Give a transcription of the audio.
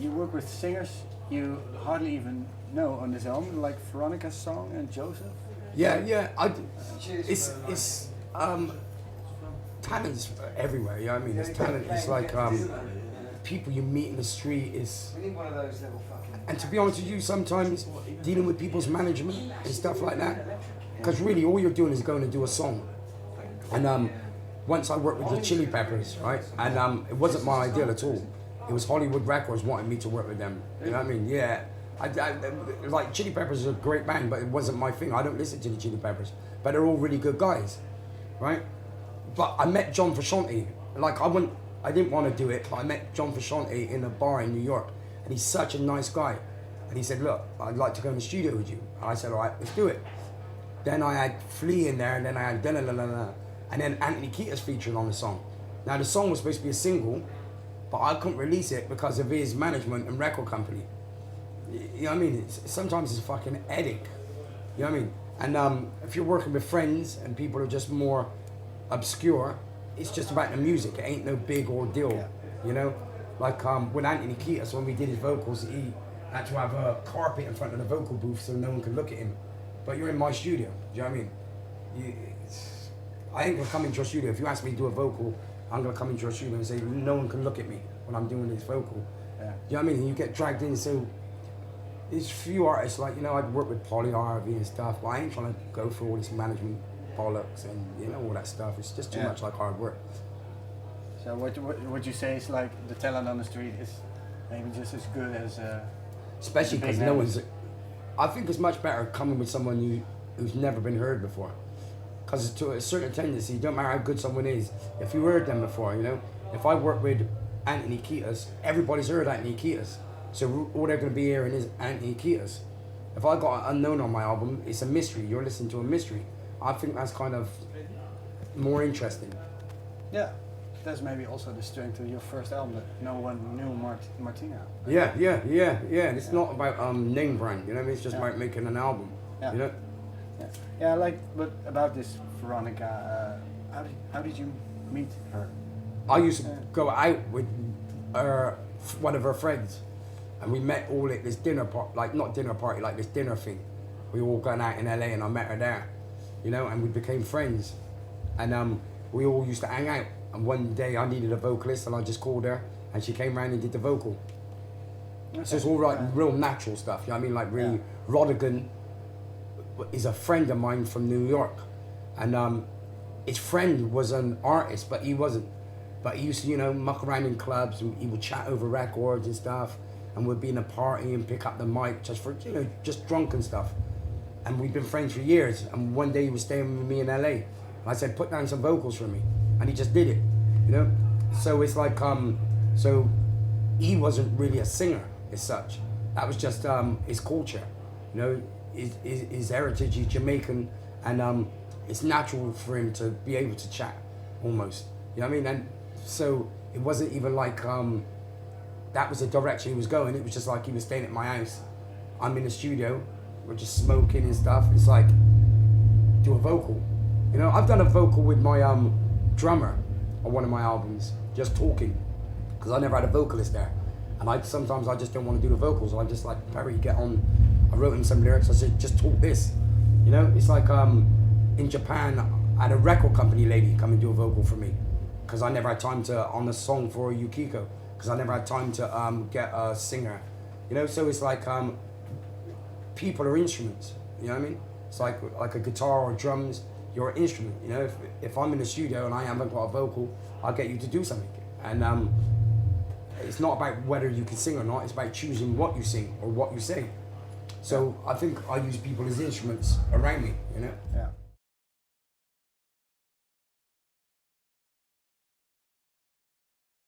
you work with singers you hardly even know on this album, like Veronica's song and Joseph. Yeah. It's talent's everywhere. You know what I mean? There's talent. It's like people you meet in the street is. And to be honest with you, sometimes dealing with people's management and stuff like that, because really all you're doing is going to do a song. And once I worked with the Chili Peppers, right? And it wasn't my idea at all. It was Hollywood Records wanting me to work with them. You know what I mean? Yeah. I like Chili Peppers is a great band, but it wasn't my thing. I don't listen to the Chili Peppers, but they're all really good guys, right? But I met John Frusciante. Like I didn't want to do it, but I met John Frusciante in a bar in New York, and he's such a nice guy. And he said, "Look, I'd like to go in the studio with you." And I said, "All right, let's do it." Then I had Flea in there, and then I had and then Anthony Kiedis featured on the song. Now the song was supposed to be a single, but I couldn't release it because of his management and record company. You know what I mean? Sometimes it's a fucking headache. You know what I mean? And if you're working with friends and people are just more obscure, it's just about the music. It ain't no big ordeal. Yeah. You know? Like with Anthony Kiedis, when we did his vocals, he had to have a carpet in front of the vocal booth so no one could look at him. But you're in my studio. Do you know what I mean? I ain't gonna come into your studio. If you ask me to do a vocal, I'm gonna come into your studio and say no one can look at me when I'm doing this vocal. Yeah. You know what I mean? And you get dragged in. So there's few artists, like, you know, I'd work with Polly RV and stuff, but I ain't trying to go through all this management bollocks and, you know, all that stuff. It's just too much like hard work. So what you say is like the talent on the street is maybe just as good as especially because no one's. I think it's much better coming with someone who's never been heard before. Because to a certain tendency, it don't matter how good someone is, if you heard them before, you know. If I work with Anthony Kiedis, everybody's heard Anthony Kiedis. So all they're going to be hearing is Anthony Kiedis. If I got an unknown on my album, it's a mystery. You're listening to a mystery. I think that's kind of more interesting. Yeah, that's maybe also the strength of your first album, that no one knew Martina. Yeah. It's not about name brand, you know what I mean? It's just about making an album, you know? Yeah, like, but about this Veronica, how did you meet her? I used to go out with one of her friends. And we met all at this dinner party, like not dinner party, like this dinner thing. We all gone out in LA and I met her there, you know, and we became friends. And we all used to hang out. And one day I needed a vocalist and I just called her and she came around and did the vocal. Okay. So it's all like real natural stuff, you know what I mean? Like really, Rodigan is a friend of mine from New York. And his friend was an artist, but he wasn't. But he used to, you know, muck around in clubs and he would chat over records and stuff. And we'd be in a party and pick up the mic just for, you know, just drunk and stuff. And we'd been friends for years. And one day he was staying with me in LA. And I said, put down some vocals for me. And he just did it, you know? So it's like, so he wasn't really a singer as such. That was just his culture, you know, his heritage, he's Jamaican. And it's natural for him to be able to chat, almost. You know what I mean? And so it wasn't even like, that was the direction he was going. It was just like he was staying at my house. I'm in the studio, we're just smoking and stuff. It's like, do a vocal. You know, I've done a vocal with my drummer on one of my albums, just talking, because I never had a vocalist there. And sometimes I just don't want to do the vocals. I'm just like, Perry, get on. I wrote him some lyrics, I said, just talk this. You know, it's like in Japan, I had a record company lady come and do a vocal for me, because I never had time to, on a song for Yukiko, because I never had time to get a singer, you know. So it's like people are instruments, you know what I mean? It's like a guitar or drums, you're an instrument, you know. If I'm in the studio and I haven't got a vocal, I'll get you to do something. And it's not about whether you can sing or not, it's about choosing what you sing or what you say. So I think I use people as instruments around me, you know. Yeah.